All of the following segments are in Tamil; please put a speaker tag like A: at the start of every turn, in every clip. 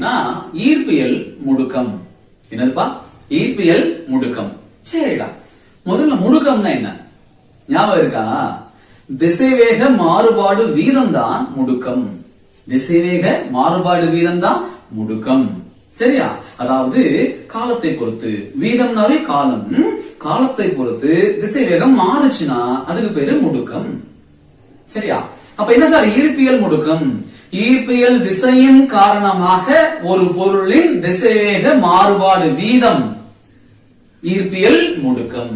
A: பாத்தீங்கன்னா ஈர்ப்பியல் முடுக்கம். என்னதுப்பா? ஈர்ப்பியல் முடுக்கம். சரிடா, முதல்ல முடுக்கம்னா என்ன ஞாபகம் இருக்கா? திசைவேக மாறுபாடு வீதம் தான் முடுக்கம். திசைவேக மாறுபாடு வீதம் தான் முடுக்கம். சரியா? அதாவது காலத்தை பொறுத்து, வீதம்னாவே காலம், காலத்தை பொறுத்து திசைவேகம் மாறுச்சுன்னா அதுக்கு பேரு முடுக்கம். சரியா? அப்ப என்ன சார் ஈர்ப்பியல் முடுக்கம்? ஈர்ப்பியல் விசையின் காரணமாக ஒரு பொருளின் திசைவேக மாறுபாடு வீதம் ஈர்ப்பியல் முடுக்கம்.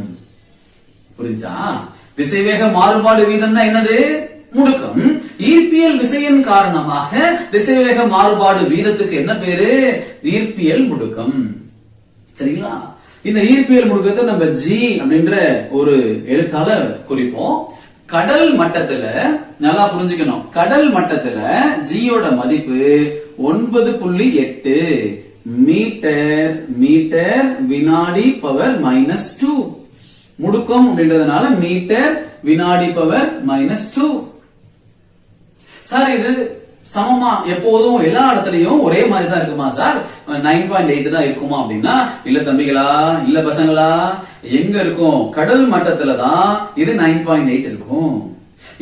A: புரிஞ்சா? திசைவேக மாறுபாடு வீதம்னா என்னது? முடுக்கம். ஈர்ப்பியல் விசையின் காரணமாக திசைவேக மாறுபாடு வீதத்துக்கு என்ன பேரு? ஈர்ப்பியல் முடுக்கம். சரிங்களா? இந்த ஈர்ப்பியல் முடுக்கத்தை நம்ம ஜி அப்படின்ற ஒரு எழுத்தால குறிப்போம். கடல் மட்டத்துல நல்லா புரிஞ்சுக்கணும், கடல் மட்டத்துல ஜியோட மதிப்பு 9.8 மீட்டர் மீட்டர் வினாடி பவர் -2. முடுக்கம் அப்படின்றதுனால மீட்டர் வினாடி பவர் -2. சார் இது சமமா எப்போதும் எல்லா இடத்துலயும் ஒரே மாதிரி தான் இருக்குமா சார்? 9.8 தான் இருக்குமா அப்படின்னா, இல்ல தம்பிகளா, இல்ல பசங்களா, எங்க இருக்கும்? கடல் மட்டத்துல தான் இது 9.8 இருக்கும்.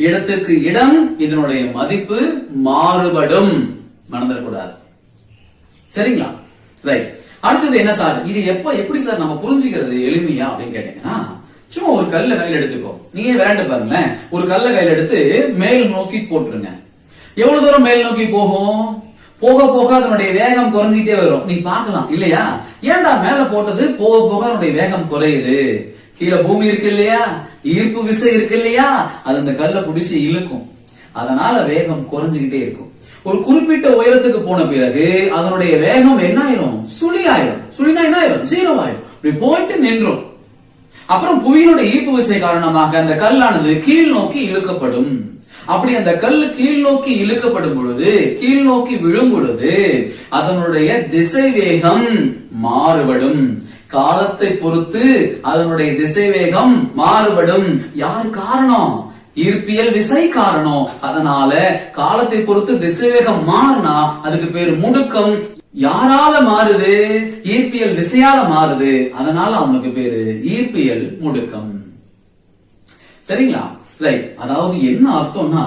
A: இடத்துக்கு இடம் இதனுடைய மதிப்பு மாறுபடும், மறந்துடக்கூடாது. சரிங்களா? ரைட். அடுத்தது என்ன சார்? இது எப்படி சார் நம்ம புரிஞ்சுக்கிறது எளிமையா அப்படின்னு கேட்டீங்கன்னா, சும்மா ஒரு கல்ல கையில எடுத்துக்கோ. நீங்க விளையாண்டு பாருங்களேன். ஒரு கல்ல கையில எடுத்து மேல் நோக்கி போட்டுருங்க. எவ்வளவு தூரம் மேல் நோக்கி போகும்? போக போக அதனுடைய வேகம் குறைஞ்சிட்டே வரும். நீ பார்க்கலாம் இல்லையா? ஏன்டா மேல போட்டது போக போக அதனுடைய வேகம் குறையுது. கீழே பூமி இருக்கு இல்லையா, ஈர்ப்பு விசை இருக்கு இல்லையா, அது அந்த கல்ல பிடிச்சு இழுக்கும். அதனால வேகம் குறைஞ்சுகிட்டே இருக்கும். ஒரு குறிப்பிட்ட உயரத்துக்கு போன பிறகு அதனுடைய வேகம் என்ன ஆயிரும்? சுழி ஆயிரும். சுழினா என்ன ஆயிரும்? 0 ஆயிரும். இப்படி போயிட்டு நின்றும். அப்புறம் புவியினுடைய ஈர்ப்பு விசை காரணமாக அந்த கல்லானது கீழ் நோக்கி இழுக்கப்படும். அப்படி அந்த கல் கீழ் நோக்கி இழுக்கப்படும் பொழுது, கீழ் நோக்கி விழும் பொழுது அதனுடைய திசை வேகம் மாறுபடும். காலத்தை பொறுத்து அதனுடைய திசை வேகம் மாறுபடும். யார் காரணம்? ஈர்ப்பியல் விசை காரணம். அதனால காலத்தை பொறுத்து திசை வேகம் மாறினா அதுக்கு பேரு முடுக்கம். யாரால மாறுது? ஈர்ப்பியல் விசையால மாறுது. அதனால அவனுக்கு பேரு ஈர்ப்பியல் முடுக்கம். சரிங்களா? ரைட். அதாவது என்ன அர்த்தம்னா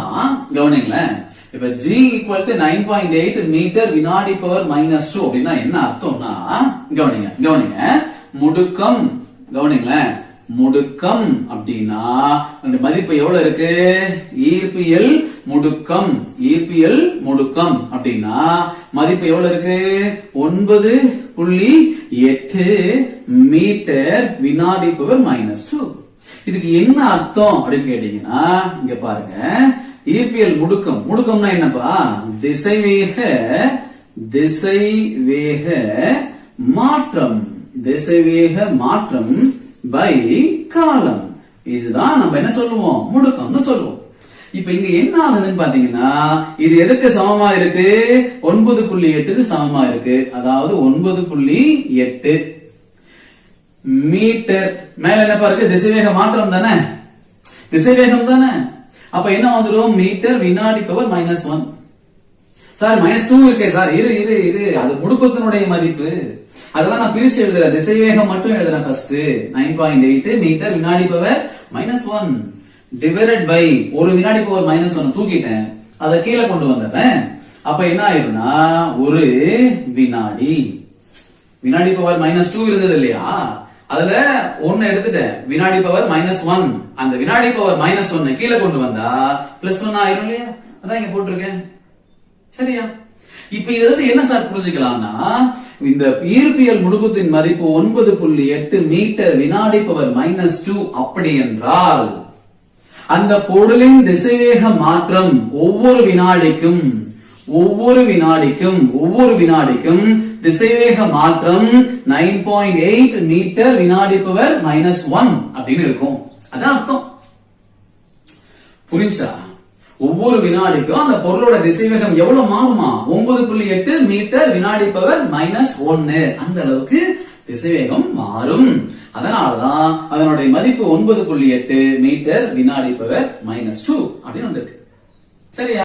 A: கவனிங்களேன். இப்ப G = 9.8 மீட்டர் வினாடி பவர் -2 அப்படின்னா என்ன அர்த்தம்னா, கவனிங்க முடுக்கம். கவனிங்களேன், முடுக்கம் அப்படின்னா அந்த மதிப்பு எவ்வளவு இருக்கு? ஈர்ப்பியல் முடுக்கம். ஈர்ப்பியல் முடுக்கம் அப்படின்னா மதிப்பு எவ்வளவு இருக்கு? 9.8 மீட்டர் வினாடி பவர் -2. இதுக்கு என்ன அர்த்தம் அப்படின்னு கேட்டீங்கன்னா, இங்க பாருங்க, ஈர்ப்பியல் முடுக்கம். முடுக்கம்னா என்னப்பா? திசைவேக மாற்றம். திசைவேக மாற்றம் பை காலம். இதுதான் நம்ம என்ன சொல்லுவோம்? முடுக்கம்னு சொல்லுவோம். இப்ப இங்க என்ன ஆகுதுன்னு பாத்தீங்கன்னா, இது எதுக்கு சமமா இருக்கு? 9.8க்கு சமமா இருக்கு. அதாவது 9.8 மீட்டர். மேல என்ன இருக்கு? திசைவேக மாற்றம் தானே, திசைவேகம் தானே. அப்ப என்ன வந்துடும்? மீட்டர் வினாடி பவர் -1. சார் -2 இருக்கே சார். இரு அது முடுக்கத்தினுடைய மதிப்பு. அதெல்லாம் நான் பிரிச்சு எழுதுறேன். திசைவேகம் மட்டும் எழுதுறேன். ஃபர்ஸ்ட் 9.8 மீட்டர் வினாடி பவர் -1 டிவைடட் பை ஒரு வினாடி பவர் -1 தூக்கிட்டேன், அதை கீழே கொண்டு வந்துடுறேன். அப்ப என்ன ஆயிரும்னா, ஒரு வினாடி பவர் -2 இருந்தது இல்லையா, அதுல 1 எடுத்துட்டேன். வினாடி பவர் -1. அந்த வினாடி பவர் -1 கீழே கொண்டு வந்தா +1 ஆயிரும் இல்லையா? அதான் இங்க போட்டிருக்கேன். சரியா? இப்ப இதை என்ன சார் புரிஞ்சுக்கலாம்னா, இந்த ஈர்ப்பியல் முடுக்கத்தின் மதிப்பு 9.8 மீட்டர் வினாடி பவர் -2 அப்படி என்றால் அந்த பொருளின் திசைவேக மாற்றம் ஒவ்வொரு வினாடிக்கும் திசைவேக மாற்றம் 9.8 மீட்டர் வினாடி பவர் -1 அப்படின்னு இருக்கும். அதான் அர்த்தம். புரிஞ்சா? ஒவ்வொரு வினாடிக்கும் அந்த பொருளோட திசைவேகம் எவ்வளவு மாறுமா? 9.8 மீட்டர் வினாடி பவர் -1. அந்த அளவுக்கு திசைவேகம் மாறும். அதனாலதான் அதனுடைய மதிப்பு 9.8 மீட்டர் வினாடி பவர் -2 அப்படின்னு வந்திருக்கு. சரியா?